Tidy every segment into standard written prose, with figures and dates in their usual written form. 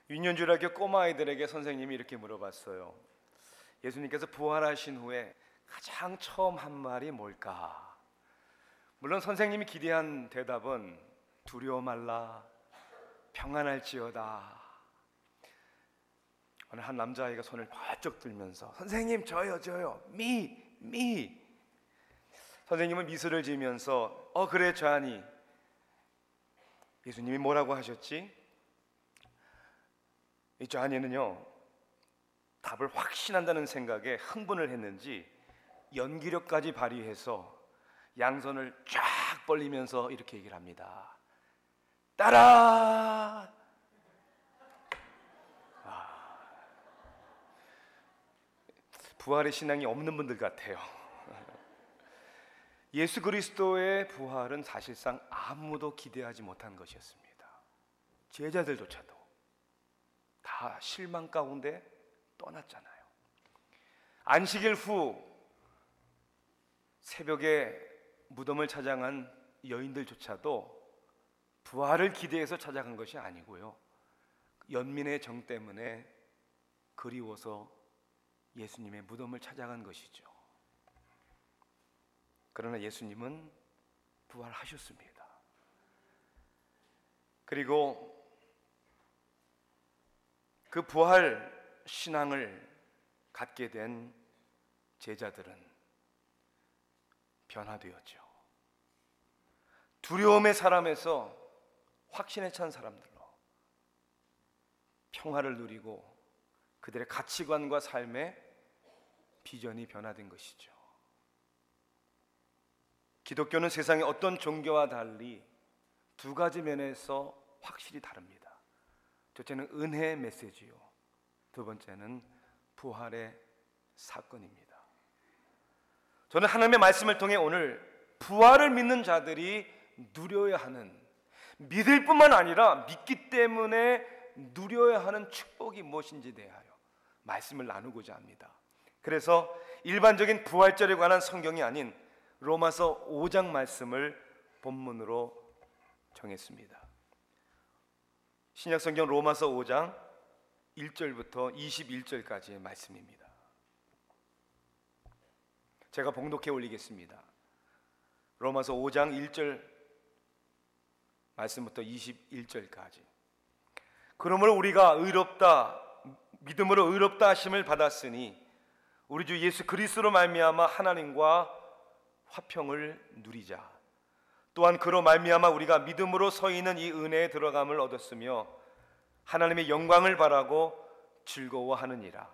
유년주일학교 꼬마아이들에게 선생님이 이렇게 물어봤어요. 예수님께서 부활하신 후에 가장 처음 한 말이 뭘까? 물론 선생님이 기대한 대답은 두려워 말라, 평안할지어다. 어느 한 남자아이가 손을 바짝 들면서 선생님 저요 미 선생님은 미소를 지으면서 그래 좌니 예수님이 뭐라고 하셨지? 이 좌니는요 답을 확신한다는 생각에 흥분을 했는지 연기력까지 발휘해서 양손을 쫙 벌리면서 이렇게 얘기를 합니다. 따라! 부활의 신앙이 없는 분들 같아요. 예수 그리스도의 부활은 사실상 아무도 기대하지 못한 것이었습니다. 제자들조차도 다 실망 가운데 떠났잖아요. 안식일 후 새벽에 무덤을 찾아간 여인들조차도 부활을 기대해서 찾아간 것이 아니고요, 연민의 정 때문에 그리워서 예수님의 무덤을 찾아간 것이죠. 그러나 예수님은 부활하셨습니다. 그리고 그 부활 신앙을 갖게 된 제자들은 변화되었죠. 두려움의 사람에서 확신에 찬 사람들로 평화를 누리고 그들의 가치관과 삶의 비전이 변화된 것이죠. 기독교는 세상의 어떤 종교와 달리 두 가지 면에서 확실히 다릅니다. 첫째는 은혜의 메시지요, 두 번째는 부활의 사건입니다. 저는 하나님의 말씀을 통해 오늘 부활을 믿는 자들이 누려야 하는, 믿을 뿐만 아니라 믿기 때문에 누려야 하는 축복이 무엇인지에 대하여 말씀을 나누고자 합니다. 그래서 일반적인 부활절에 관한 성경이 아닌 로마서 5장 말씀을 본문으로 정했습니다. 신약성경 로마서 5장 1절부터 21절까지의 말씀입니다. 제가 봉독해 올리겠습니다. 로마서 5장 1절 말씀부터 21절까지. 그러므로 우리가 믿음으로 의롭다 하심을 받았으니 우리 주 예수 그리스도로 말미암아 하나님과 화평을 누리자. 또한 그로 말미암아 우리가 믿음으로 서 있는 이 은혜에 들어감을 얻었으며 하나님의 영광을 바라고 즐거워하느니라.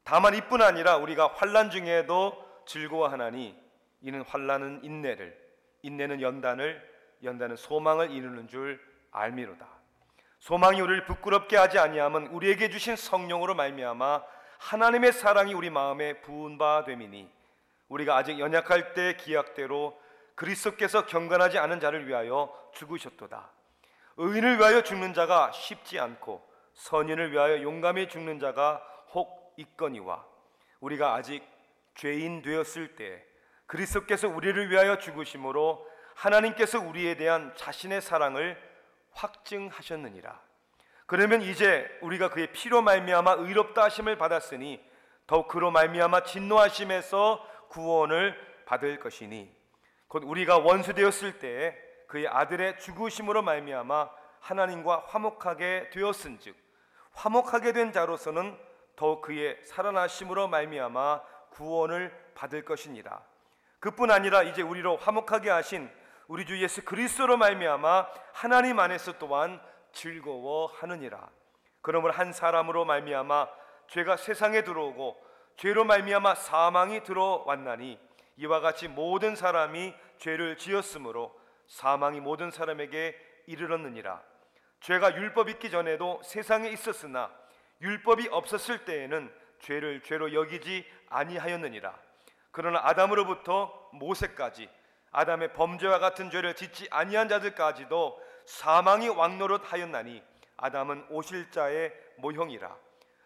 다만 이뿐 아니라 우리가 환난 중에도 즐거워하나니 이는 환난은 인내를, 인내는 연단은 소망을 이루는 줄 알미로다. 소망이 우리를 부끄럽게 하지 아니함은 우리에게 주신 성령으로 말미암아 하나님의 사랑이 우리 마음에 부은 바 됨이니 우리가 아직 연약할 때 기약대로 그리스도께서 경건하지 않은 자를 위하여 죽으셨도다. 의인을 위하여 죽는 자가 쉽지 않고 선인을 위하여 용감히 죽는 자가 혹 있거니와 우리가 아직 죄인 되었을 때 그리스도께서 우리를 위하여 죽으심으로 하나님께서 우리에 대한 자신의 사랑을 확증하셨느니라. 그러면 이제 우리가 그의 피로 말미암아 의롭다 하심을 받았으니 더욱 그로 말미암아 진노하심에서 구원을 받을 것이니 곧 우리가 원수 되었을 때 그의 아들의 죽으심으로 말미암아 하나님과 화목하게 되었은즉 화목하게 된 자로서는 더욱 그의 살아나심으로 말미암아 구원을 받을 것이니라. 그뿐 아니라 이제 우리로 화목하게 하신 우리 주 예수 그리스도로 말미암아 하나님 안에서 또한 즐거워하느니라. 그러므로 한 사람으로 말미암아 죄가 세상에 들어오고 죄로 말미암아 사망이 들어왔나니 이와 같이 모든 사람이 죄를 지었으므로 사망이 모든 사람에게 이르렀느니라. 죄가 율법 있기 전에도 세상에 있었으나 율법이 없었을 때에는 죄를 죄로 여기지 아니하였느니라. 그러나 아담으로부터 모세까지 아담의 범죄와 같은 죄를 짓지 아니한 자들까지도 사망이 왕노릇하였나니 아담은 오실 자의 모형이라.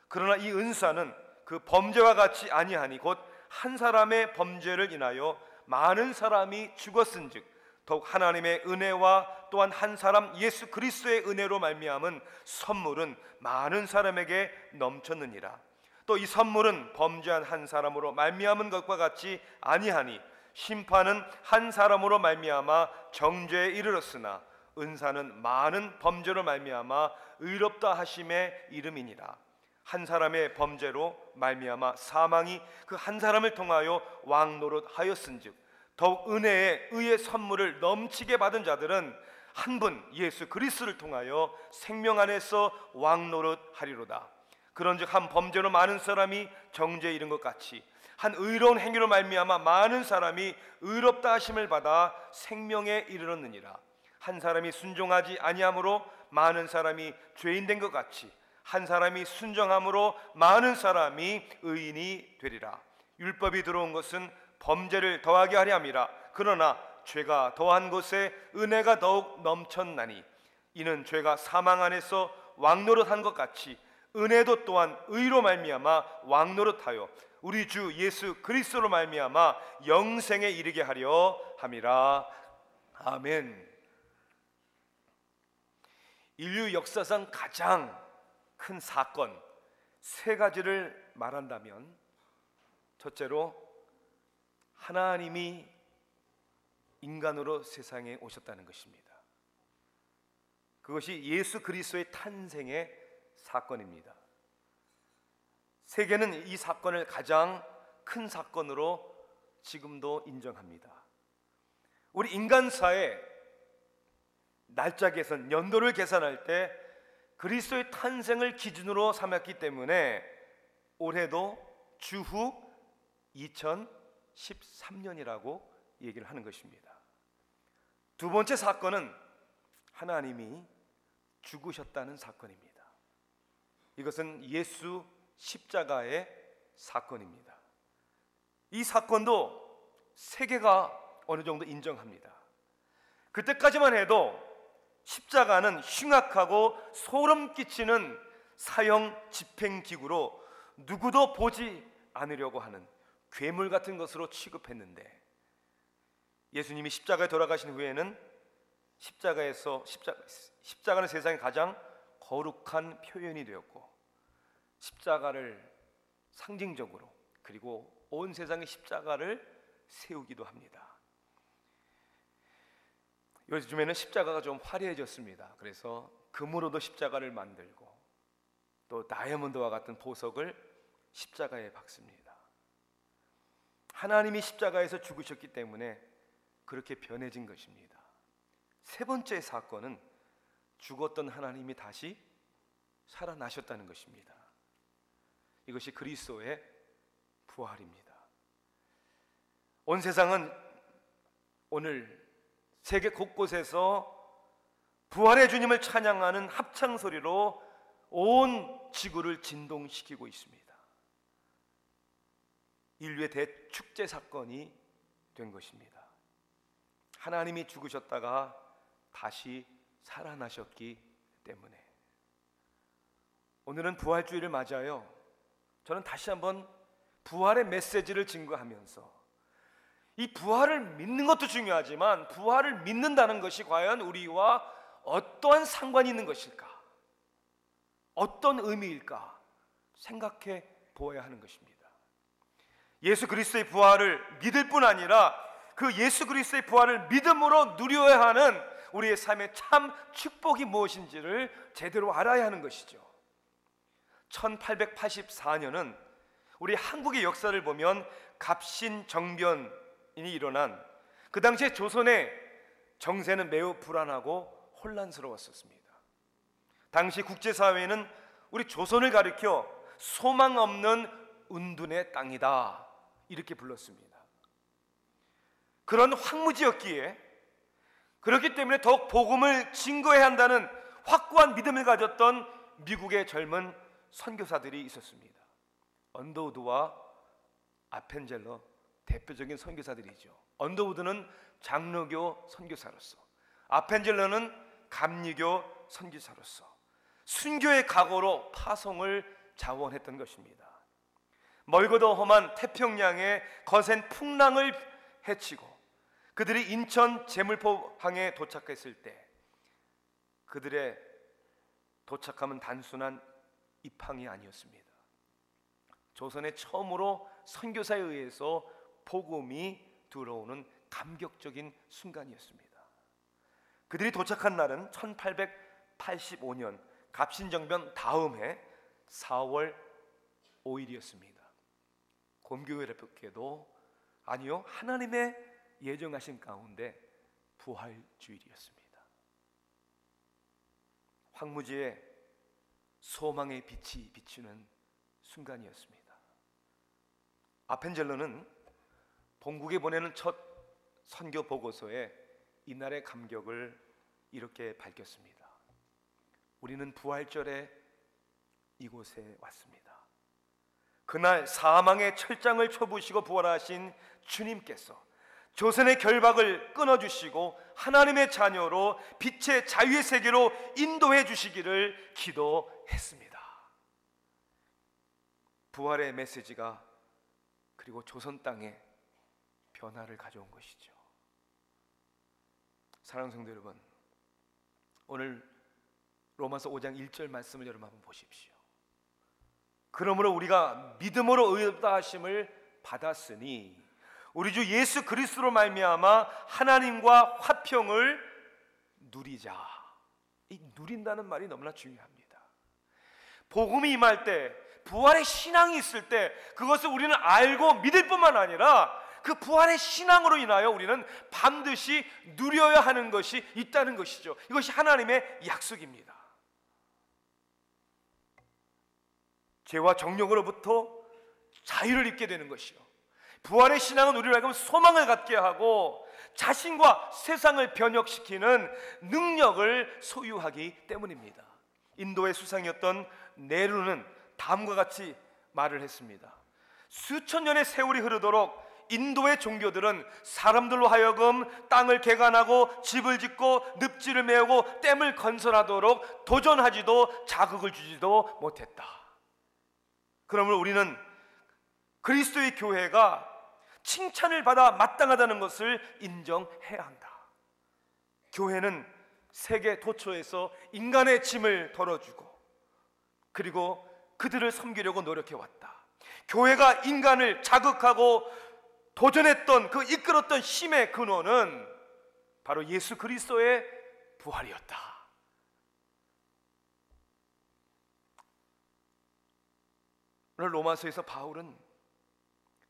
그러나 이 은사는 그 범죄와 같이 아니하니 곧 한 사람의 범죄를 인하여 많은 사람이 죽었은즉 더욱 하나님의 은혜와 또한 한 사람 예수 그리스도의 은혜로 말미암은 선물은 많은 사람에게 넘쳤느니라. 또 이 선물은 범죄한 한 사람으로 말미암은 것과 같이 아니하니 심판은 한 사람으로 말미암아 정죄에 이르렀으나 은사는 많은 범죄로 말미암아 의롭다 하심의 이름이니라. 한 사람의 범죄로 말미암아 사망이 그 한 사람을 통하여 왕노릇하였은즉 더욱 은혜에 의의 선물을 넘치게 받은 자들은 한 분 예수 그리스도를 통하여 생명 안에서 왕노릇하리로다. 그런즉 한 범죄로 많은 사람이 정죄에 이른 것 같이 한 의로운 행위로 말미암아 많은 사람이 의롭다 하심을 받아 생명에 이르렀느니라. 한 사람이 순종하지 아니함으로 많은 사람이 죄인 된 것 같이 한 사람이 순종함으로 많은 사람이 의인이 되리라. 율법이 들어온 것은 범죄를 더하게 하려 함이라. 그러나 죄가 더한 것에 은혜가 더욱 넘쳤나니 이는 죄가 사망 안에서 왕노릇한 것 같이 은혜도 또한 의로 말미암아 왕노릇하여 우리 주 예수 그리스도로 말미암아 영생에 이르게 하려 함이라. 아멘. 인류 역사상 가장 큰 사건 세 가지를 말한다면, 첫째로 하나님이 인간으로 세상에 오셨다는 것입니다. 그것이 예수 그리스도의 탄생의 사건입니다. 세계는 이 사건을 가장 큰 사건으로 지금도 인정합니다. 우리 인간사의 날짜 계산, 연도를 계산할 때 그리스도의 탄생을 기준으로 삼았기 때문에 올해도 주후 2013년이라고 얘기를 하는 것입니다. 두 번째 사건은 하나님이 죽으셨다는 사건입니다. 이것은 예수 십자가의 사건입니다. 이 사건도 세계가 어느 정도 인정합니다. 그때까지만 해도 십자가는 흉악하고 소름 끼치는 사형 집행기구로 누구도 보지 않으려고 하는 괴물 같은 것으로 취급했는데, 예수님이 십자가에 돌아가신 후에는 십자가는 세상의 가장 거룩한 표현이 되었고, 십자가를 상징적으로 그리고 온 세상의 십자가를 세우기도 합니다. 요즘에는 십자가가 좀 화려해졌습니다. 그래서 금으로도 십자가를 만들고 또 다이아몬드와 같은 보석을 십자가에 박습니다. 하나님이 십자가에서 죽으셨기 때문에 그렇게 변해진 것입니다. 세 번째 사건은 죽었던 하나님이 다시 살아나셨다는 것입니다. 이것이 그리스도의 부활입니다. 온 세상은 오늘 세계 곳곳에서 부활의 주님을 찬양하는 합창 소리로 온 지구를 진동시키고 있습니다. 인류의 대축제 사건이 된 것입니다. 하나님이 죽으셨다가 다시 살아나셨기 때문에. 오늘은 부활주의를 맞아요. 저는 다시 한번 부활의 메시지를 증거하면서 이 부활을 믿는 것도 중요하지만 부활을 믿는다는 것이 과연 우리와 어떠한 상관이 있는 것일까, 어떤 의미일까 생각해 보아야 하는 것입니다. 예수 그리스도의 부활을 믿을 뿐 아니라 그 예수 그리스도의 부활을 믿음으로 누려야 하는 우리의 삶의 참 축복이 무엇인지를 제대로 알아야 하는 것이죠. 1884년은 우리 한국의 역사를 보면 갑신정변이 일어난 그 당시에 조선의 정세는 매우 불안하고 혼란스러웠습니다. 당시 국제사회는 우리 조선을 가리켜 소망 없는 운둔의 땅이다 이렇게 불렀습니다. 그런 황무지였기에, 그렇기 때문에 더욱 복음을 증거해야 한다는 확고한 믿음을 가졌던 미국의 젊은 선교사들이 있었습니다. 언더우드와 아펜젤러 대표적인 선교사들이죠. 언더우드는 장로교 선교사로서, 아펜젤러는 감리교 선교사로서 순교의 각오로 파송을 자원했던 것입니다. 멀고도 험한 태평양의 거센 풍랑을 헤치고 그들이 인천 제물포항에 도착했을 때 그들의 도착함은 단순한 입항이 아니었습니다. 조선에 처음으로 선교사에 의해서 복음이 들어오는 감격적인 순간이었습니다. 그들이 도착한 날은 1885년 갑신정변 다음 해 4월 5일이었습니다. 공교롭게도 아니요, 하나님의 예정하신 가운데 부활주일이었습니다. 황무지에 소망의 빛이 비추는 순간이었습니다. 아펜젤러는 본국에 보내는 첫 선교 보고서에 이날의 감격을 이렇게 밝혔습니다. 우리는 부활절에 이곳에 왔습니다. 그날 사망의 철장을 쳐부시고 부활하신 주님께서 조선의 결박을 끊어주시고 하나님의 자녀로 빛의 자유의 세계로 인도해 주시기를 기도했습니다. 부활의 메시지가 그리고 조선 땅에 변화를 가져온 것이죠. 사랑하는 성도 여러분, 오늘 로마서 5장 1절 말씀을 여러분 한번 보십시오. 그러므로 우리가 믿음으로 의롭다 하심을 받았으니 우리 주 예수 그리스도로 말미암아 하나님과 화평을 누리자. 이 누린다는 말이 너무나 중요합니다. 복음이 임할 때, 부활의 신앙이 있을 때 그것을 우리는 알고 믿을 뿐만 아니라 그 부활의 신앙으로 인하여 우리는 반드시 누려야 하는 것이 있다는 것이죠. 이것이 하나님의 약속입니다. 죄와 정욕으로부터 자유를 입게 되는 것이요, 부활의 신앙은 우리를 하여금 소망을 갖게 하고 자신과 세상을 변혁시키는 능력을 소유하기 때문입니다. 인도의 수상이었던 네루는 다음과 같이 말을 했습니다. 수천 년의 세월이 흐르도록 인도의 종교들은 사람들로 하여금 땅을 개간하고 집을 짓고 늪지를 메우고 댐을 건설하도록 도전하지도 자극을 주지도 못했다. 그러므로 우리는 그리스도의 교회가 칭찬을 받아 마땅하다는 것을 인정해야 한다. 교회는 세계 도처에서 인간의 짐을 덜어주고 그리고 그들을 섬기려고 노력해왔다. 교회가 인간을 자극하고 도전했던 그 이끌었던 힘의 근원은 바로 예수 그리스도의 부활이었다. 오늘 로마서에서 바울은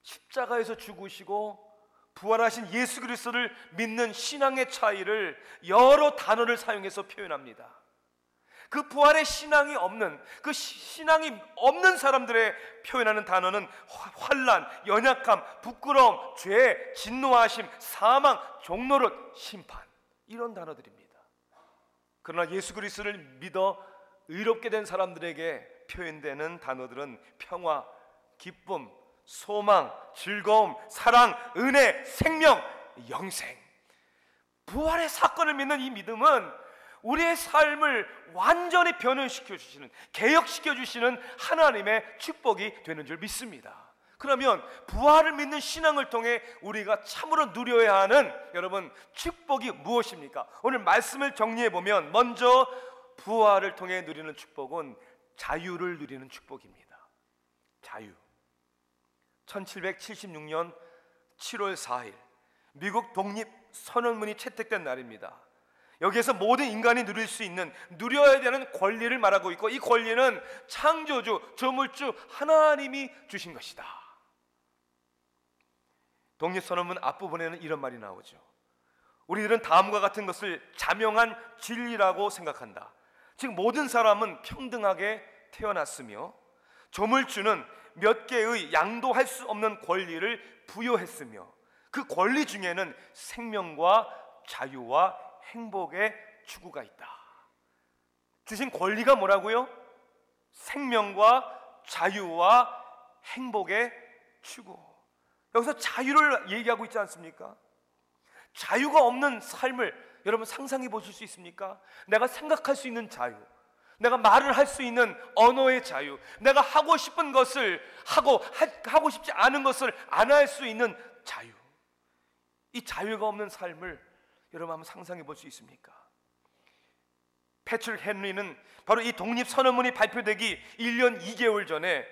십자가에서 죽으시고 부활하신 예수 그리스도를 믿는 신앙의 차이를 여러 단어를 사용해서 표현합니다. 그 부활의 신앙이 없는, 그 신앙이 없는 사람들의 표현하는 단어는 환난, 연약함, 부끄러움, 죄, 진노하심, 사망, 종노릇, 심판, 이런 단어들입니다. 그러나 예수 그리스도를 믿어 의롭게 된 사람들에게 표현되는 단어들은 평화, 기쁨, 소망, 즐거움, 사랑, 은혜, 생명, 영생. 부활의 사건을 믿는 이 믿음은 우리의 삶을 완전히 변화시켜 주시는, 개혁시켜 주시는 하나님의 축복이 되는 줄 믿습니다. 그러면 부활을 믿는 신앙을 통해 우리가 참으로 누려야 하는 여러분 축복이 무엇입니까? 오늘 말씀을 정리해 보면 먼저 부활을 통해 누리는 축복은 자유를 누리는 축복입니다. 자유. 1776년 7월 4일 미국 독립 선언문이 채택된 날입니다. 여기에서 모든 인간이 누릴 수 있는, 누려야 되는 권리를 말하고 있고, 이 권리는 창조주, 조물주 하나님이 주신 것이다. 독립선언문 앞부분에는 이런 말이 나오죠. 우리들은 다음과 같은 것을 자명한 진리라고 생각한다. 즉 모든 사람은 평등하게 태어났으며 조물주는 몇 개의 양도할 수 없는 권리를 부여했으며 그 권리 중에는 생명과 자유와 행복의 추구가 있다. 주신 권리가 뭐라고요? 생명과 자유와 행복의 추구. 여기서 자유를 얘기하고 있지 않습니까? 자유가 없는 삶을 여러분 상상해 보실 수 있습니까? 내가 생각할 수 있는 자유, 내가 말을 할 수 있는 언어의 자유, 내가 하고 싶은 것을 하고 싶지 않은 것을 안 할 수 있는 자유. 이 자유가 없는 삶을 여러분 한번 상상해 볼 수 있습니까? 패트릭 헨리는 바로 이 독립선언문이 발표되기 1년 2개월 전에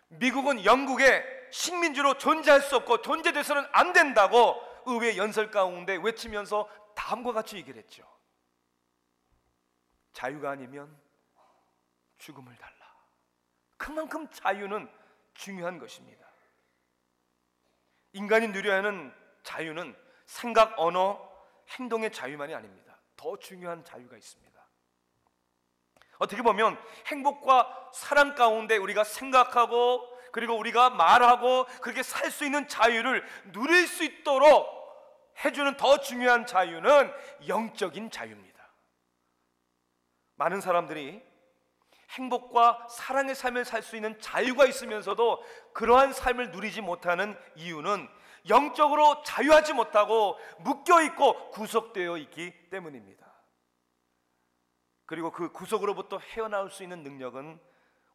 미국은 영국의 식민지로 존재할 수 없고 존재돼서는 안 된다고 의회 연설 가운데 외치면서 다음과 같이 얘기를 했죠. 자유가 아니면 죽음을 달라. 그만큼 자유는 중요한 것입니다. 인간이 누려야 하는 자유는 생각, 언어, 행동의 자유만이 아닙니다. 더 중요한 자유가 있습니다. 어떻게 보면 행복과 사랑 가운데 우리가 생각하고 그리고 우리가 말하고 그렇게 살 수 있는 자유를 누릴 수 있도록 해주는 더 중요한 자유는 영적인 자유입니다. 많은 사람들이 행복과 사랑의 삶을 살 수 있는 자유가 있으면서도 그러한 삶을 누리지 못하는 이유는 영적으로 자유하지 못하고 묶여있고 구속되어 있기 때문입니다. 그리고 그 구속으로부터 헤어나올 수 있는 능력은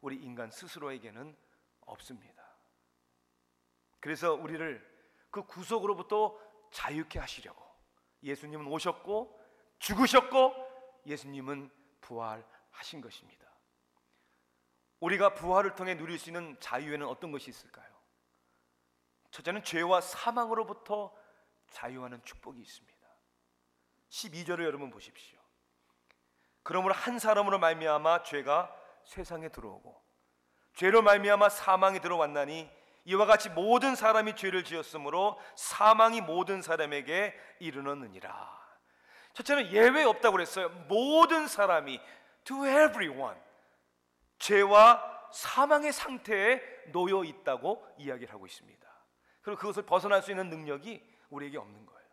우리 인간 스스로에게는 없습니다. 그래서 우리를 그 구속으로부터 자유케 하시려고 예수님은 오셨고 죽으셨고 예수님은 부활하신 것입니다. 우리가 부활을 통해 누릴 수 있는 자유에는 어떤 것이 있을까요? 첫째는 죄와 사망으로부터 자유하는 축복이 있습니다. 12절을 여러분 보십시오. 그러므로 한 사람으로 말미암아 죄가 세상에 들어오고 죄로 말미암아 사망이 들어왔나니 이와 같이 모든 사람이 죄를 지었으므로 사망이 모든 사람에게 이르렀느니라. 첫째는 예외 없다고 그랬어요. 모든 사람이, to everyone, 죄와 사망의 상태에 놓여 있다고 이야기를 하고 있습니다. 그리고 그것을 벗어날 수 있는 능력이 우리에게 없는 거예요.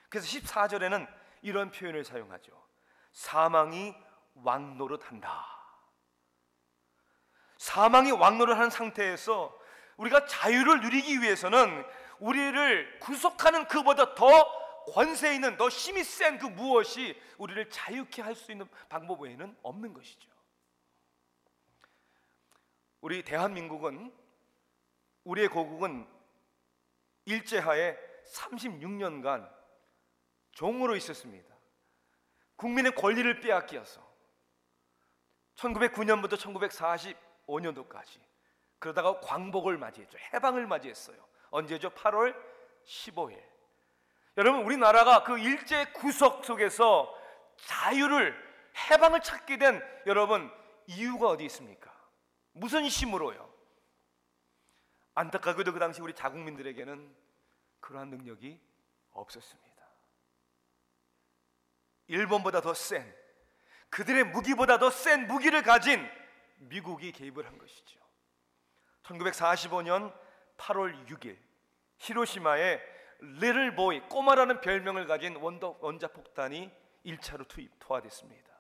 그래서 14절에는 이런 표현을 사용하죠. 사망이 왕노릇한다. 사망이 왕노릇하는 상태에서 우리가 자유를 누리기 위해서는 우리를 구속하는 그보다 더 권세 있는, 더 힘이 센 그 무엇이 우리를 자유케 할 수 있는 방법 외에는 없는 것이죠. 우리 대한민국은, 우리의 고국은 일제하에 36년간 종으로 있었습니다. 국민의 권리를 빼앗겨서 1909년부터 1945년도까지 그러다가 광복을 맞이했죠. 해방을 맞이했어요. 언제죠? 8월 15일. 여러분, 우리나라가 그 일제 구속 속에서 자유를, 해방을 찾게 된 여러분 이유가 어디 있습니까? 무슨 힘으로요? 안타깝게도 그 당시 우리 자국민들에게는 그러한 능력이 없었습니다. 일본보다 더 센, 그들의 무기보다 더 센 무기를 가진 미국이 개입을 한 것이죠. 1945년 8월 6일 히로시마에 Little Boy, 꼬마라는 별명을 가진 원자폭탄이 1차로 투하됐습니다.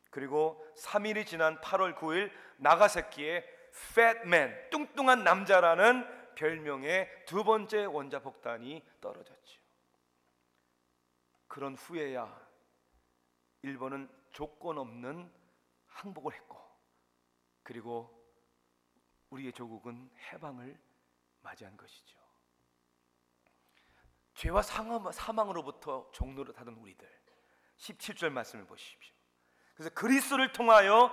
그리고 3일이 지난 8월 9일 나가사키에 Fat Man, 뚱뚱한 남자라는 별명의 두 번째 원자폭탄이 떨어졌죠. 그런 후에야 일본은 조건 없는 항복을 했고, 그리고 우리의 조국은 해방을 맞이한 것이죠. 죄와 사망으로부터 종노릇하던 우리들, 17절 말씀을 보십시오. 그래서 그리스도를 통하여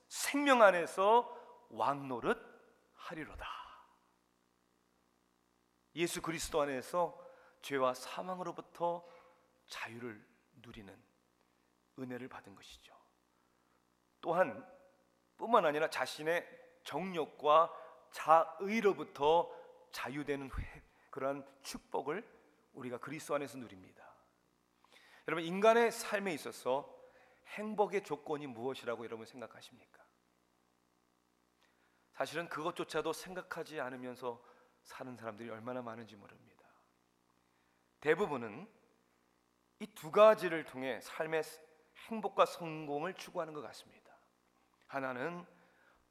생명 안에서 왕노릇 하리로다. 예수 그리스도 안에서 죄와 사망으로부터 자유를 누리는 은혜를 받은 것이죠. 또한 뿐만 아니라 자신의 정욕과 자의로부터 자유되는 그러한 축복을 우리가 그리스도 안에서 누립니다. 여러분, 인간의 삶에 있어서 행복의 조건이 무엇이라고 여러분 생각하십니까? 사실은 그것조차도 생각하지 않으면서 사는 사람들이 얼마나 많은지 모릅니다. 대부분은 이 두 가지를 통해 삶의 행복과 성공을 추구하는 것 같습니다. 하나는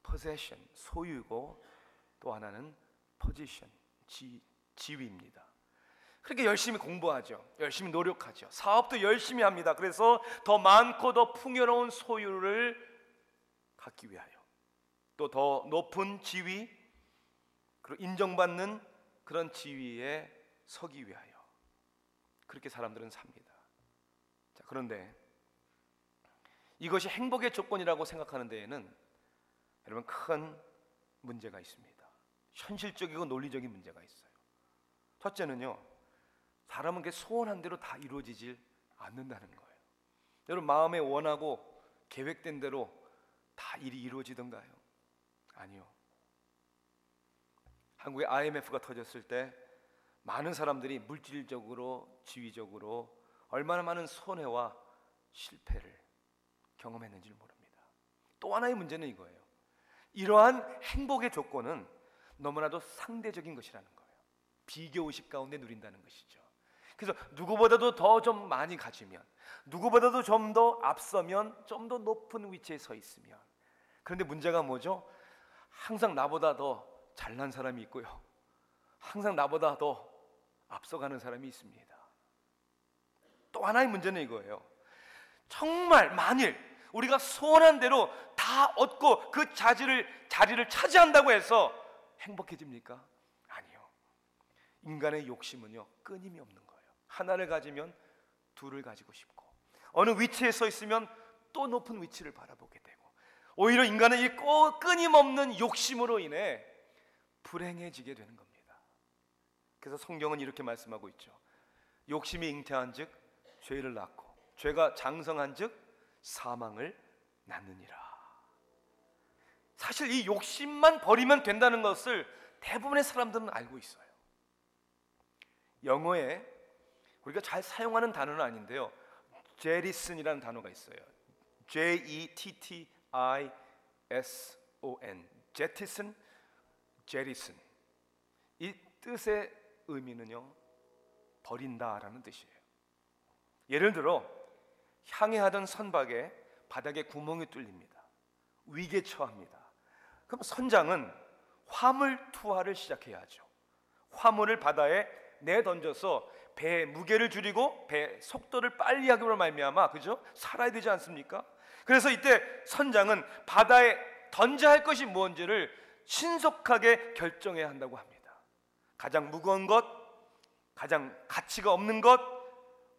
possession, 소유고, 또 하나는 position, 지위입니다. 그렇게 열심히 공부하죠. 열심히 노력하죠. 사업도 열심히 합니다. 그래서 더 많고 더 풍요로운 소유를 갖기 위하여, 또 더 높은 지위, 그리고 인정받는 그런 지위에 서기 위하여 그렇게 사람들은 삽니다. 자, 그런데 이것이 행복의 조건이라고 생각하는 데에는 여러분 큰 문제가 있습니다. 현실적이고 논리적인 문제가 있어요. 첫째는요, 사람은 그 소원한 대로 다 이루어지질 않는다는 거예요. 여러분 마음에 원하고 계획된 대로 다 일이 이루어지던가요? 아니요. 한국의 IMF가 터졌을 때 많은 사람들이 물질적으로, 지위적으로 얼마나 많은 손해와 실패를 경험했는지를 모릅니다. 또 하나의 문제는 이거예요. 이러한 행복의 조건은 너무나도 상대적인 것이라는 거예요. 비교의식 가운데 누린다는 것이죠. 그래서 누구보다도 더 좀 많이 가지면, 누구보다도 좀 더 앞서면, 좀 더 높은 위치에 서 있으면, 그런데 문제가 뭐죠? 항상 나보다 더 잘난 사람이 있고요, 항상 나보다 더 앞서가는 사람이 있습니다. 또 하나의 문제는 이거예요. 정말 만일 우리가 소원한 대로 다 얻고 그 자리를 차지한다고 해서 행복해집니까? 아니요. 인간의 욕심은요, 끊임이 없는 거예요. 하나를 가지면 둘을 가지고 싶고, 어느 위치에 서 있으면 또 높은 위치를 바라보게 되고, 오히려 인간은 이 끊임없는 욕심으로 인해 불행해지게 되는 겁니다. 그래서 성경은 이렇게 말씀하고 있죠. 욕심이 잉태한 즉 죄를 낳고, 죄가 장성한 즉 사망을 낳느니라. 사실 이 욕심만 버리면 된다는 것을 대부분의 사람들은 알고 있어요. 영어에 우리가 잘 사용하는 단어는 아닌데요, 제리슨이라는 단어가 있어요. Jettion, 제티슨, 제리슨. 이 뜻의 의미는요, 버린다라는 뜻이에요. 예를 들어 향해 하던 선박에 바닥에 구멍이 뚫립니다. 위기에 처합니다. 그럼 선장은 화물 투하를 시작해야 하죠. 화물을 바다에 내던져서 배의 무게를 줄이고 배의 속도를 빨리 하기로 말미암아, 그죠? 살아야 되지 않습니까? 그래서 이때 선장은 바다에 던져야 할 것이 무엇인지를 신속하게 결정해야 한다고 합니다. 가장 무거운 것, 가장 가치가 없는 것,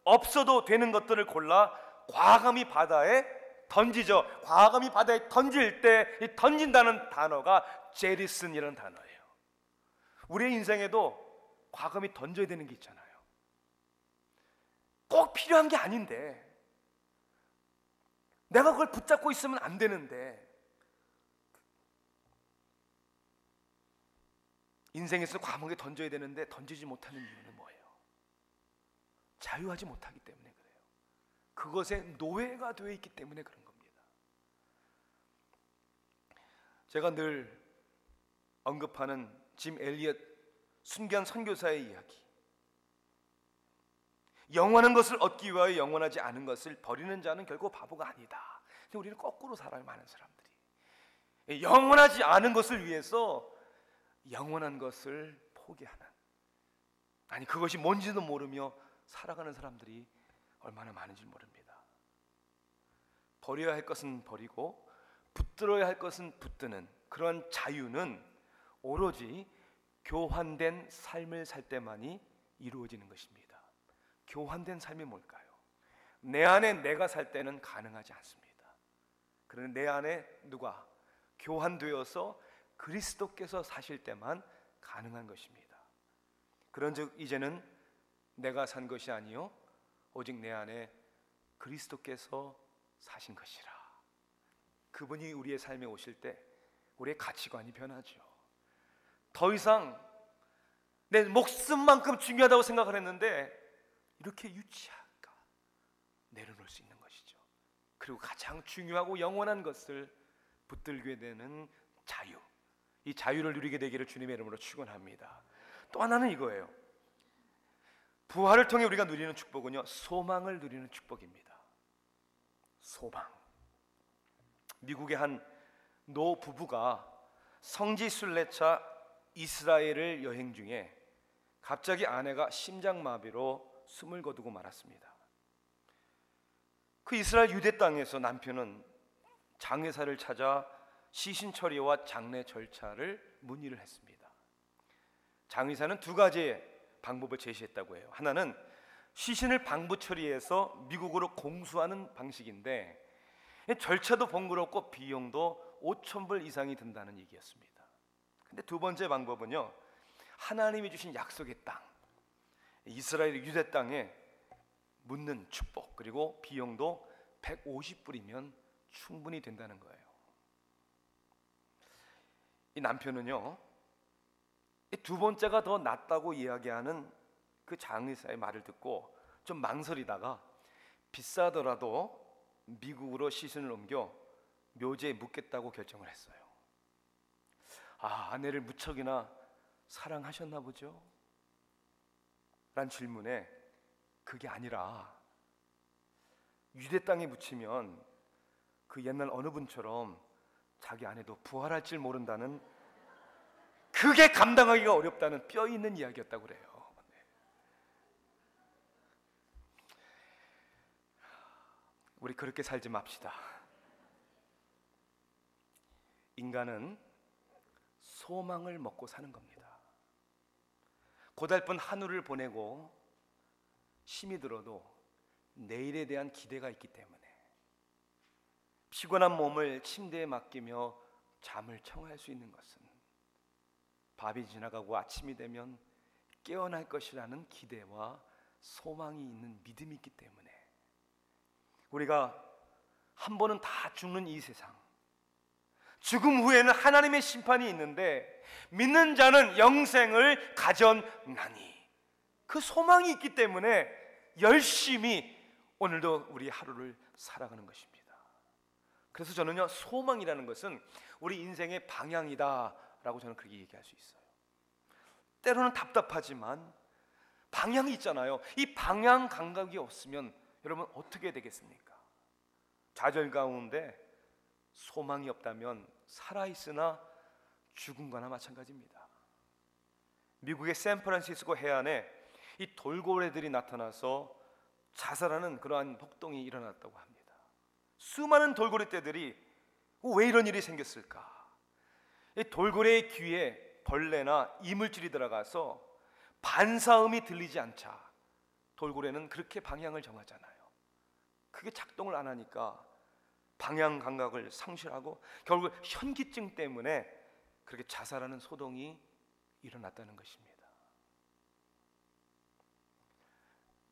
없어도 되는 것들을 골라 과감히 바다에 던지죠. 과감히 바다에 던질 때 이 던진다는 단어가 제리슨이라는 단어예요. 우리의 인생에도 과감히 던져야 되는 게 있잖아요. 꼭 필요한 게 아닌데, 내가 그걸 붙잡고 있으면 안 되는데, 인생에서 과감하게 던져야 되는데 던지지 못하는 이유는 뭐예요? 자유하지 못하기 때문에 그래요. 그것에 노예가 되어 있기 때문에 그런 겁니다. 제가 늘 언급하는 짐 엘리엇 순교한 선교사의 이야기, 영원한 것을 얻기 위하여 영원하지 않은 것을 버리는 자는 결코 바보가 아니다. 근데 우리는 거꾸로 살아요. 많은 사람들이 영원하지 않은 것을 위해서 영원한 것을 포기하는, 아니 그것이 뭔지도 모르며 살아가는 사람들이 얼마나 많은지 모릅니다. 버려야 할 것은 버리고 붙들어야 할 것은 붙드는 그런 자유는 오로지 교환된 삶을 살 때만이 이루어지는 것입니다. 교환된 삶이 뭘까요? 내 안에 내가 살 때는 가능하지 않습니다. 그런데 내 안에 누가 교환되어서 그리스도께서 사실 때만 가능한 것입니다. 그런즉 이제는 내가 산 것이 아니요 오직 내 안에 그리스도께서 사신 것이라. 그분이 우리의 삶에 오실 때 우리의 가치관이 변하죠. 더 이상 내 목숨만큼 중요하다고 생각을 했는데 이렇게 유치할까 내려놓을 수 있는 것이죠. 그리고 가장 중요하고 영원한 것을 붙들게 되는 자유, 이 자유를 누리게 되기를 주님의 이름으로 축원합니다. 또 하나는 이거예요. 부활을 통해 우리가 누리는 축복은요, 소망을 누리는 축복입니다. 소망. 미국의 한 노 부부가 성지 순례차 이스라엘을 여행 중에 갑자기 아내가 심장마비로 숨을 거두고 말았습니다. 그 이스라엘 유대 땅에서 남편은 장례사를 찾아 시신 처리와 장례 절차를 문의를 했습니다. 장의사는 두 가지의 방법을 제시했다고 해요. 하나는 시신을 방부 처리해서 미국으로 공수하는 방식인데, 절차도 번거롭고 비용도 5,000불 이상이 든다는 얘기였습니다. 근데 두 번째 방법은요, 하나님이 주신 약속의 땅, 이스라엘 유대 땅에 묻는 축복, 그리고 비용도 150불이면 충분히 된다는 거예요. 이 남편은요, 이 두 번째가 더 낫다고 이야기하는 그 장의사의 말을 듣고 좀 망설이다가 비싸더라도 미국으로 시신을 옮겨 묘지에 묻겠다고 결정을 했어요. 아내를 무척이나 사랑하셨나 보죠? 란 질문에 그게 아니라 유대 땅에 묻히면 그 옛날 어느 분처럼 자기 아내도 부활할 줄 모른다는, 그게 감당하기가 어렵다는 뼈 있는 이야기였다고 그래요. 우리 그렇게 살지 맙시다. 인간은 소망을 먹고 사는 겁니다. 고달픈 하루를 보내고 힘이 들어도 내일에 대한 기대가 있기 때문에 피곤한 몸을 침대에 맡기며 잠을 청할 수 있는 것은 밤이 지나가고 아침이 되면 깨어날 것이라는 기대와 소망이 있는 믿음이 있기 때문에 우리가 한 번은 다 죽는 이 세상, 죽음 후에는 하나님의 심판이 있는데 믿는 자는 영생을 가졌나니, 그 소망이 있기 때문에 열심히 오늘도 우리 하루를 살아가는 것입니다. 그래서 저는요, 소망이라는 것은 우리 인생의 방향이다라고 저는 그렇게 얘기할 수 있어요. 때로는 답답하지만 방향이 있잖아요. 이 방향 감각이 없으면 여러분 어떻게 되겠습니까? 좌절 가운데 소망이 없다면 살아있으나 죽은 거나 마찬가지입니다. 미국의 샌프란시스코 해안에 이 돌고래들이 나타나서 자살하는 그러한 폭동이 일어났다고 합니다. 수많은 돌고래 떼들이 왜 이런 일이 생겼을까? 이 돌고래의 귀에 벌레나 이물질이 들어가서 반사음이 들리지 않자 돌고래는 그렇게 방향을 정하잖아요. 그게 작동을 안 하니까 방향 감각을 상실하고 결국 현기증 때문에 그렇게 자살하는 소동이 일어났다는 것입니다.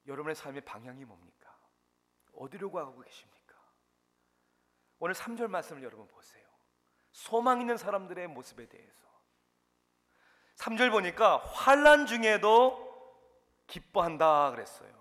여러분의 삶의 방향이 뭡니까? 어디로 가고 계십니까? 오늘 3절 말씀을 여러분 보세요. 소망 있는 사람들의 모습에 대해서 3절 보니까 환난 중에도 기뻐한다 그랬어요.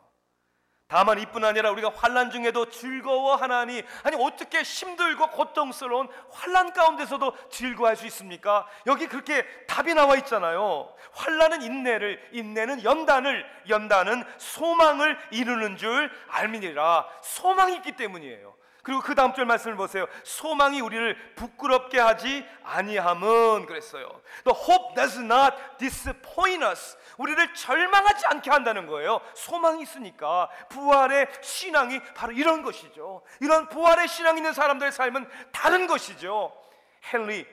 다만 이뿐 아니라 우리가 환난 중에도 즐거워하나니, 아니 어떻게 힘들고 고통스러운 환난 가운데서도 즐거워할 수 있습니까? 여기 그렇게 답이 나와 있잖아요. 환난은 인내를, 인내는 연단을, 연단은 소망을 이루는 줄 알미니라. 소망이 있기 때문이에요. 그리고 그 다음 절 말씀을 보세요. 소망이 우리를 부끄럽게 하지 아니함은 그랬어요. The hope does not disappoint us. 우리를 절망하지 않게 한다는 거예요. 소망이 있으니까. 부활의 신앙이 바로 이런 것이죠. 이런 부활의 신앙 있는 사람들의 삶은 다른 것이죠. 해리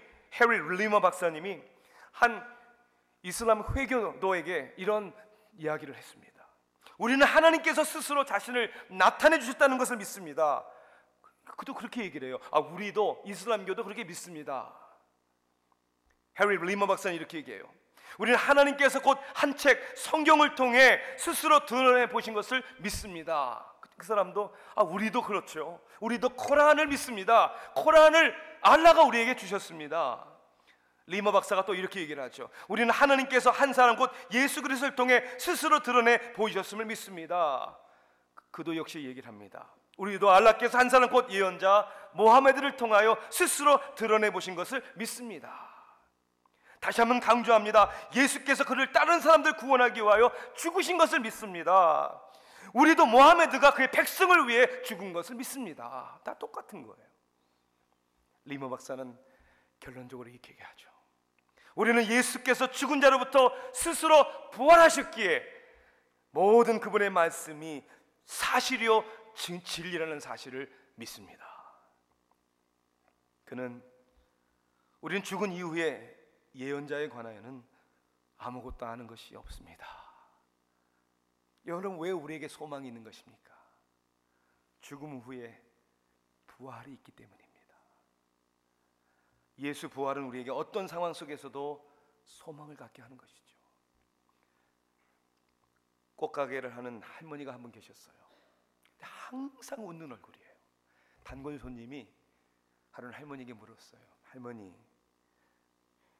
리머 박사님이 한 이슬람 회교도에게 이런 이야기를 했습니다. 우리는 하나님께서 스스로 자신을 나타내 주셨다는 것을 믿습니다. 그도 그렇게 얘기를 해요. 우리도 이슬람교도 그렇게 믿습니다. 해리 리머 박사는 이렇게 얘기해요. 우리는 하나님께서 곧 한 책 성경을 통해 스스로 드러내 보신 것을 믿습니다. 그 사람도 우리도 그렇죠. 우리도 코란을 믿습니다. 코란을 알라가 우리에게 주셨습니다. 리머 박사가 또 이렇게 얘기를 하죠. 우리는 하나님께서 한 사람 곧 예수 그리스도를 통해 스스로 드러내 보이셨음을 믿습니다. 그도 역시 얘기를 합니다. 우리도 알라께서 한 사람 곧 예언자 모하메드를 통하여 스스로 드러내 보신 것을 믿습니다. 다시 한번 강조합니다. 예수께서 그를 다른 사람들 구원하기 위하여 죽으신 것을 믿습니다. 우리도 모하메드가 그의 백성을 위해 죽은 것을 믿습니다. 다 똑같은 거예요. 리머 박사는 결론적으로 이렇게 얘기하죠. 우리는 예수께서 죽은 자로부터 스스로 부활하셨기에 모든 그분의 말씀이 사실이요 진리라는 사실을 믿습니다. 그는 우리는 죽은 이후에 예언자에 관하여는 아무것도 아는 것이 없습니다. 여러분, 왜 우리에게 소망이 있는 것입니까? 죽음 후에 부활이 있기 때문입니다. 예수 부활은 우리에게 어떤 상황 속에서도 소망을 갖게 하는 것이죠. 꽃가게를 하는 할머니가 한 분 계셨어요. 항상 웃는 얼굴이에요. 단골 손님이 하루는 할머니에게 물었어요. 할머니,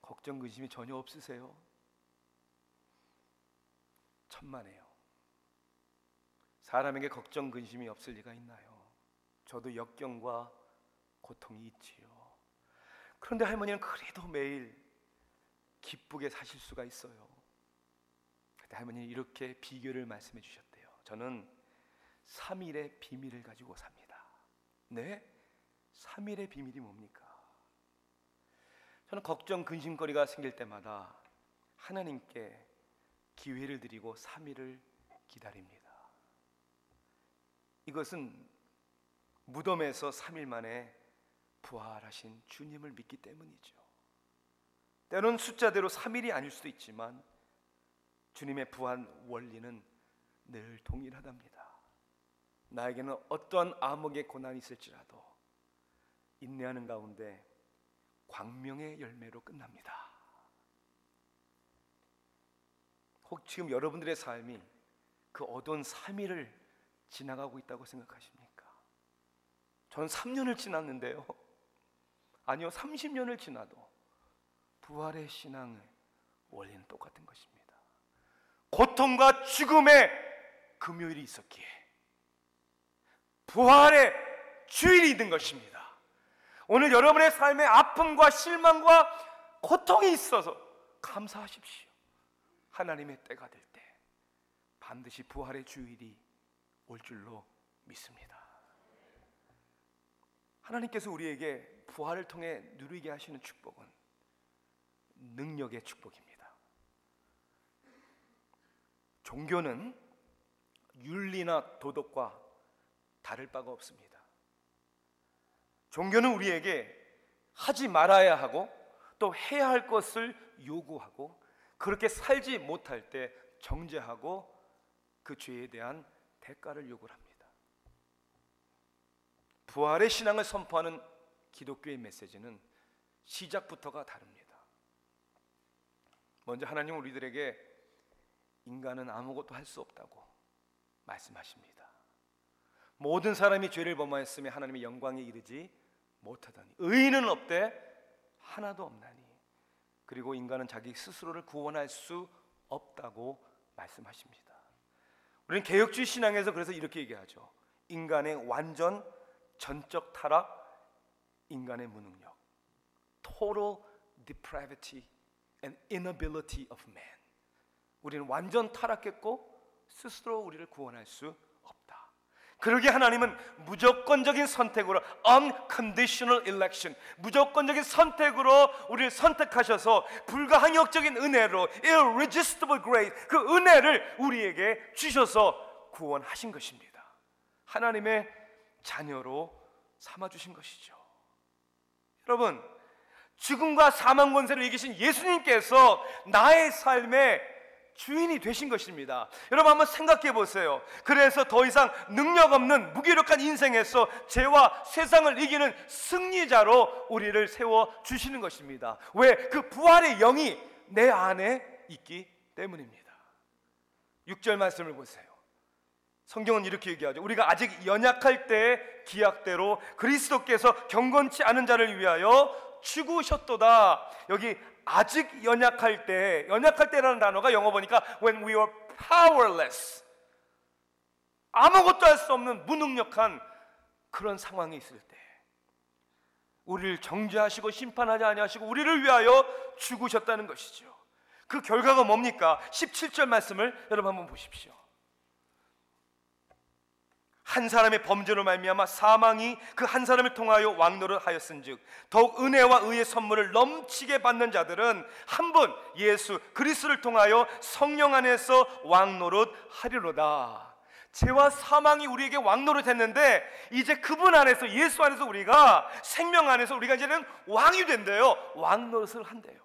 걱정 근심이 전혀 없으세요? 천만에요. 사람에게 걱정 근심이 없을 리가 있나요? 저도 역경과 고통이 있지요. 그런데 할머니는 그래도 매일 기쁘게 사실 수가 있어요. 그때 할머니는 이렇게 비결을 말씀해 주셨대요. 저는 3일의 비밀을 가지고 삽니다. 네? 3일의 비밀이 뭡니까? 저는 걱정 근심거리가 생길 때마다 하나님께 기회를 드리고 3일을 기다립니다. 이것은 무덤에서 3일 만에 부활하신 주님을 믿기 때문이죠. 때로는 숫자대로 3일이 아닐 수도 있지만 주님의 부활 원리는 늘 동일하답니다. 나에게는 어떠한 암흑의 고난이 있을지라도 인내하는 가운데 광명의 열매로 끝납니다. 혹 지금 여러분들의 삶이 그 어두운 3일을 지나가고 있다고 생각하십니까? 전 3년을 지났는데요. 아니요, 30년을 지나도 부활의 신앙의 원리는 똑같은 것입니다. 고통과 죽음의 금요일이 있었기에 부활의 주일이 있는 것입니다. 오늘 여러분의 삶에 아픔과 실망과 고통이 있어서 감사하십시오. 하나님의 때가 될 때 반드시 부활의 주일이 올 줄로 믿습니다. 하나님께서 우리에게 부활을 통해 누리게 하시는 축복은 능력의 축복입니다. 종교는 윤리나 도덕과 다를 바가 없습니다. 종교는 우리에게 하지 말아야 하고 또 해야 할 것을 요구하고 그렇게 살지 못할 때 정죄하고 그 죄에 대한 대가를 요구합니다. 부활의 신앙을 선포하는 기독교의 메시지는 시작부터가 다릅니다. 먼저 하나님은 우리들에게 인간은 아무것도 할 수 없다고 말씀하십니다. 모든 사람이 죄를 범하였으며 하나님의 영광에 이르지 못하더니 의인은 없되 하나도 없나니 그리고 인간은 자기 스스로를 구원할 수 없다고 말씀하십니다. 우리는 개혁주의 신앙에서 그래서 이렇게 얘기하죠. 인간의 완전 전적 타락, 인간의 무능력, total depravity and inability of man. 우리는 완전 타락했고 스스로 우리를 구원할 수 없다. 그러기에 하나님은 무조건적인 선택으로 unconditional election, 무조건적인 선택으로 우리를 선택하셔서 불가항력적인 은혜로 irresistible grace, 그 은혜를 우리에게 주셔서 구원하신 것입니다. 하나님의 자녀로 삼아주신 것이죠. 여러분, 죽음과 사망 권세를 이기신 예수님께서 나의 삶의 주인이 되신 것입니다. 여러분 한번 생각해 보세요. 그래서 더 이상 능력 없는 무기력한 인생에서 죄와 세상을 이기는 승리자로 우리를 세워주시는 것입니다. 왜? 그 부활의 영이 내 안에 있기 때문입니다. 6절 말씀을 보세요. 성경은 이렇게 얘기하죠. 우리가 아직 연약할 때 기약대로 그리스도께서 경건치 않은 자를 위하여 죽으셨도다. 여기 아직 연약할 때, 연약할 때라는 단어가 영어 보니까 when we were powerless, 아무것도 할 수 없는 무능력한 그런 상황이 있을 때 우리를 정죄하시고 심판하지 아니하시고 우리를 위하여 죽으셨다는 것이죠. 그 결과가 뭡니까? 17절 말씀을 여러분 한번 보십시오. 한 사람의 범죄로 말미암아 사망이 그 한 사람을 통하여 왕노릇 하였은즉 더욱 은혜와 의의 선물을 넘치게 받는 자들은 한 분 예수 그리스도를 통하여 성령 안에서 왕노릇 하리로다. 죄와 사망이 우리에게 왕노릇 했는데 이제 그분 안에서 예수 안에서 우리가 생명 안에서 우리가 이제는 왕이 된대요. 왕노릇을 한대요.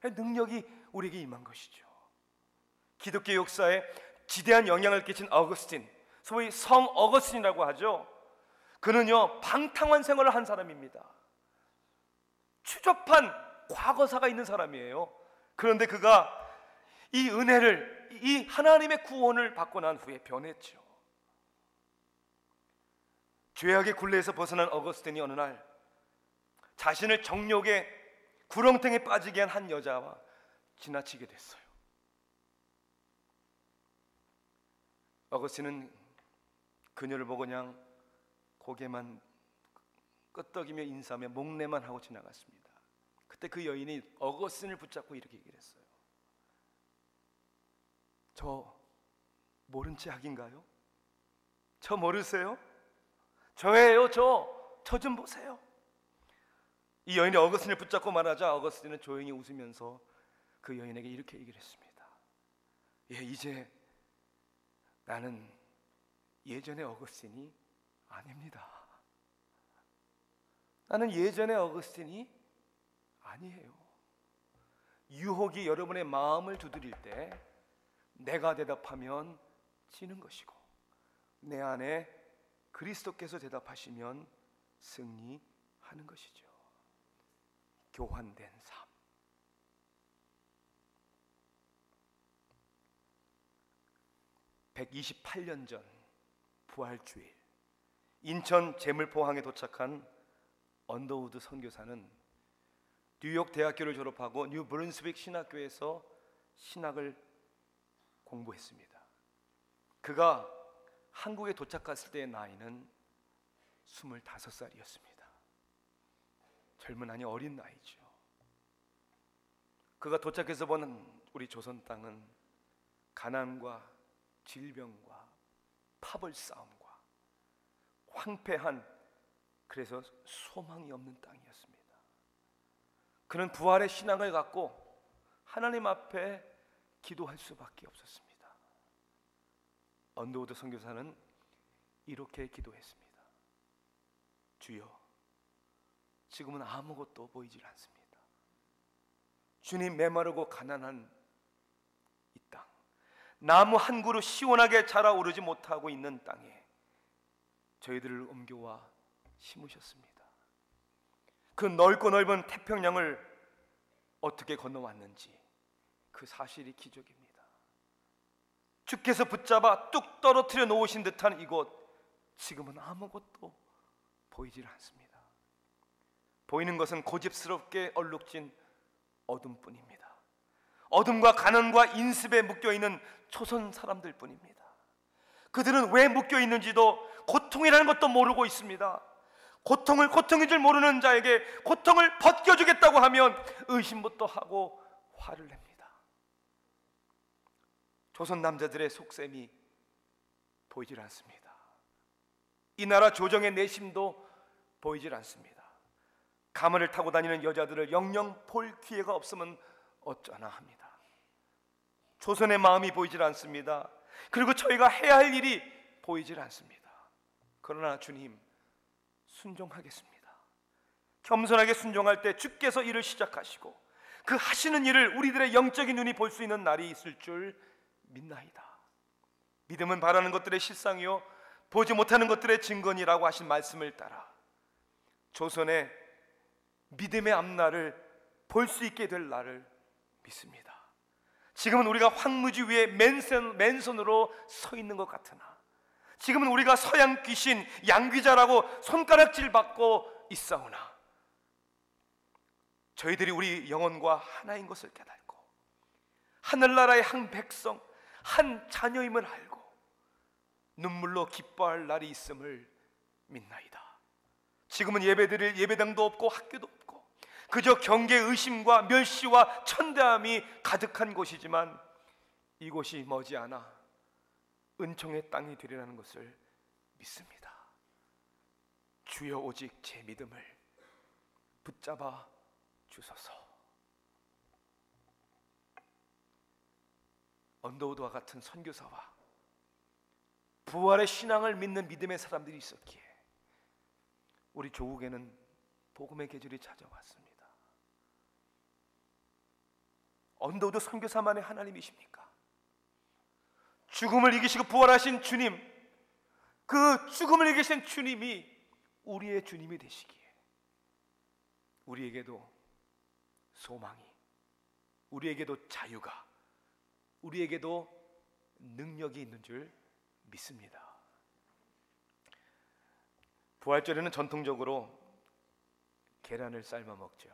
능력이 우리에게 임한 것이죠. 기독교 역사에 지대한 영향을 끼친 어거스틴, 소위 성 어거스틴이라고 하죠. 그는요 방탕한 생활을 한 사람입니다. 추접한 과거사가 있는 사람이에요. 그런데 그가 이 은혜를, 이 하나님의 구원을 받고 난 후에 변했죠. 죄악의 굴레에서 벗어난 어거스틴이 어느 날 자신을 정욕의 구렁텅이에 빠지게 한 한 여자와 지나치게 됐어요. 어거스틴은 그녀를 보고 그냥 고개만 끄덕이며 인사하며 목례만 하고 지나갔습니다. 그때 그 여인이 어거스틴을 붙잡고 이렇게 얘기를 했어요. 저 모른 체 악인가요? 저 모르세요? 저예요. 저 좀 보세요. 이 여인이 어거스틴을 붙잡고 말하자 어거스틴은 조용히 웃으면서 그 여인에게 이렇게 얘기를 했습니다. 예, 이제 나는 예전의 어거스틴이 아닙니다. 나는 예전의 어거스틴이 아니에요. 유혹이 여러분의 마음을 두드릴 때 내가 대답하면 지는 것이고 내 안에 그리스도께서 대답하시면 승리하는 것이죠. 교환된 삶. (128년) 전 부활주일, 인천 제물포항에 도착한 언더우드 선교사는 뉴욕 대학교를 졸업하고 뉴 브룬스윅 신학교에서 신학을 공부했습니다. 그가 한국에 도착했을 때의 나이는 25살이었습니다. 젊은 아니 어린 나이죠. 그가 도착해서 보는 우리 조선 땅은 가난과 질병과 파벌 싸움과 황폐한, 그래서 소망이 없는 땅이었습니다. 그는 부활의 신앙을 갖고 하나님 앞에 기도할 수밖에 없었습니다. 언더우드 선교사는 이렇게 기도했습니다. 주여, 지금은 아무것도 보이질 않습니다. 주님, 메마르고 가난한 이 땅, 나무 한 그루 시원하게 자라오르지 못하고 있는 땅에 저희들을 옮겨와 심으셨습니다. 그 넓고 넓은 태평양을 어떻게 건너왔는지 그 사실이 기적입니다. 주께서 붙잡아 뚝 떨어뜨려 놓으신 듯한 이곳, 지금은 아무것도 보이질 않습니다. 보이는 것은 고집스럽게 얼룩진 어둠뿐입니다. 어둠과 가난과 인습에 묶여있는 초선 사람들 뿐입니다. 그들은 왜 묶여있는지도 고통이라는 것도 모르고 있습니다. 고통을 고통인 줄 모르는 자에게 고통을 벗겨주겠다고 하면 의심부터 하고 화를 냅니다. 조선 남자들의 속셈이 보이질 않습니다. 이 나라 조정의 내심도 보이질 않습니다. 가마를 타고 다니는 여자들을 영영 볼 기회가 없으면 어쩌나 합니다. 조선의 마음이 보이질 않습니다. 그리고 저희가 해야 할 일이 보이질 않습니다. 그러나 주님, 순종하겠습니다. 겸손하게 순종할 때 주께서 일을 시작하시고 그 하시는 일을 우리들의 영적인 눈이 볼 수 있는 날이 있을 줄 믿나이다. 믿음은 바라는 것들의 실상이요 보지 못하는 것들의 증거니라고 하신 말씀을 따라 조선의 믿음의 앞날을 볼 수 있게 될 날을 믿습니다. 지금은 우리가 황무지 위에 맨손으로 서 있는 것 같으나, 지금은 우리가 서양 귀신 양귀자라고 손가락질 받고 있사오나, 저희들이 우리 영혼과 하나인 것을 깨닫고 하늘나라의 한 백성, 한 자녀임을 알고 눈물로 기뻐할 날이 있음을 믿나이다. 지금은 예배드릴 예배당도 없고 학교도 없고 그저 경계, 의심과 멸시와 천대함이 가득한 곳이지만 이곳이 머지않아 은총의 땅이 되리라는 것을 믿습니다. 주여, 오직 제 믿음을 붙잡아 주소서. 언더우드와 같은 선교사와 부활의 신앙을 믿는 믿음의 사람들이 있었기에 우리 조국에는 복음의 계절이 찾아왔습니다. 언더우드 선교사만의 하나님이십니까? 죽음을 이기시고 부활하신 주님, 그 죽음을 이기신 주님이 우리의 주님이 되시기에 우리에게도 소망이, 우리에게도 자유가, 우리에게도 능력이 있는 줄 믿습니다. 부활절에는 전통적으로 계란을 삶아 먹죠.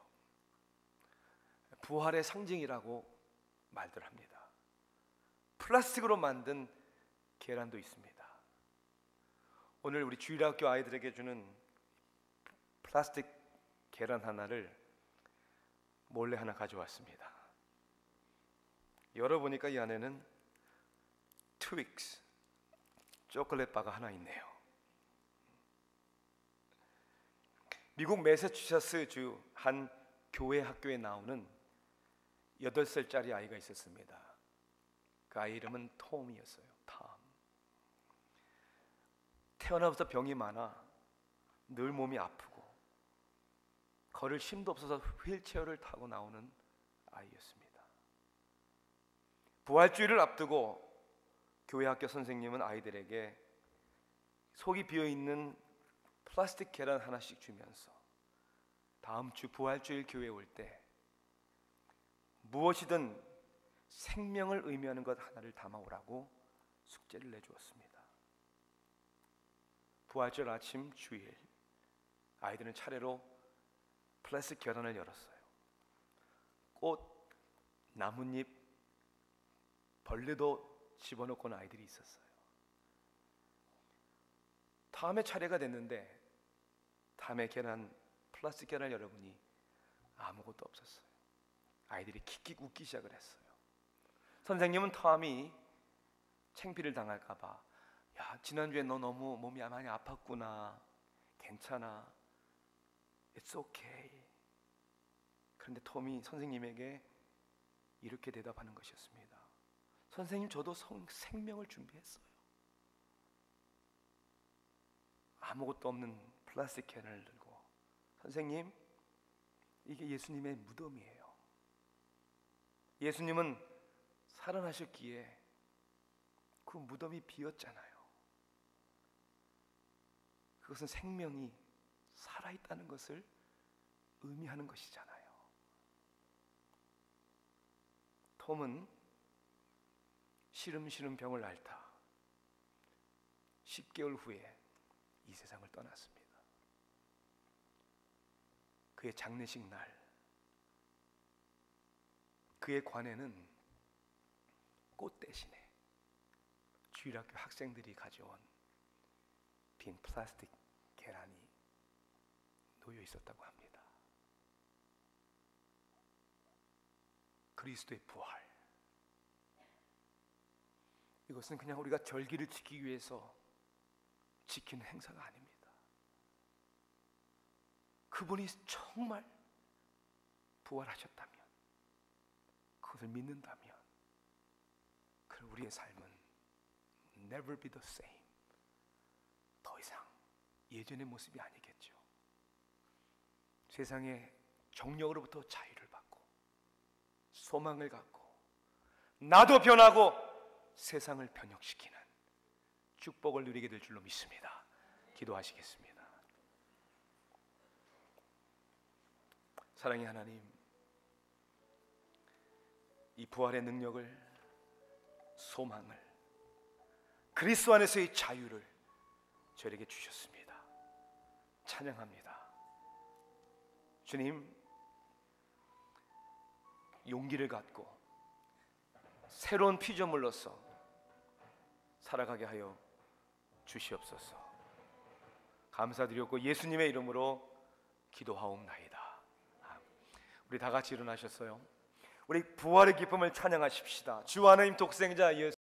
부활의 상징이라고 말들 합니다. 플라스틱으로 만든 계란도 있습니다. 오늘 우리 주일학교 아이들에게 주는 플라스틱 계란 하나를 몰래 하나 가져왔습니다. 열어보니까 이 안에는 트윅스 초콜릿 바가 하나 있네요. 미국 매사추세츠 한 교회 학교에 나오는 8살짜리 아이가 있었습니다. 그 아이 이름은 톰이었어요. 톰. 태어나면서 병이 많아 늘 몸이 아프고 걸을 힘도 없어서 휠체어를 타고 나오는 아이였습니다. 부활주일을 앞두고 교회 학교 선생님은 아이들에게 속이 비어있는 플라스틱 계란 하나씩 주면서 다음 주 부활주일 교회에 올 때 무엇이든 생명을 의미하는 것 하나를 담아오라고 숙제를 내주었습니다. 부활절 아침 주일, 아이들은 차례로 플라스틱 계란을 열었어요. 꽃, 나뭇잎, 벌레도 집어넣고 온 아이들이 있었어요. 다음에 차례가 됐는데 다음에 계란, 플라스틱 계란을 열어보니 아무것도 없었어요. 아이들이 킥킥 웃기 시작을 했어요. 선생님은 톰이 창피를 당할까봐, 야, 지난주에 너 너무 몸이 많이 아팠구나, 괜찮아, It's okay. 그런데 톰이 선생님에게 이렇게 대답하는 것이었습니다. 선생님, 저도 생명을 준비했어요. 아무것도 없는 플라스틱 캔을 들고, 선생님, 이게 예수님의 무덤이에요. 예수님은 살아나셨기에 그 무덤이 비었잖아요. 그것은 생명이 살아있다는 것을 의미하는 것이잖아요. 톰은 시름시름 병을 앓다 10개월 후에 이 세상을 떠났습니다. 그의 장례식 날, 그의 관에는 꽃 대신에 주일학교 학생들이 가져온 빈 플라스틱 계란이 놓여 있었다고 합니다. 그리스도의 부활, 이것은 그냥 우리가 절기를 지키기 위해서 지키는 행사가 아닙니다. 그분이 정말 부활하셨다면, 그것을 믿는다면, 그럼 우리의 삶은 never be the same, 더 이상 예전의 모습이 아니겠죠. 세상의 정력으로부터 자유를 받고 소망을 갖고 나도 변하고 세상을 변혁시키는 축복을 누리게 될 줄로 믿습니다. 기도하시겠습니다. 사랑의 하나님, 이 부활의 능력을, 소망을, 그리스도 안에서의 자유를 저에게 주셨습니다. 찬양합니다. 주님, 용기를 갖고 새로운 피조물로서 살아가게 하여 주시옵소서. 감사드렸고 예수님의 이름으로 기도하옵나이다. 우리 다 같이 일어나셨어요. 우리 부활의 기쁨을 찬양하십시다. 주 하나님 독생자 예수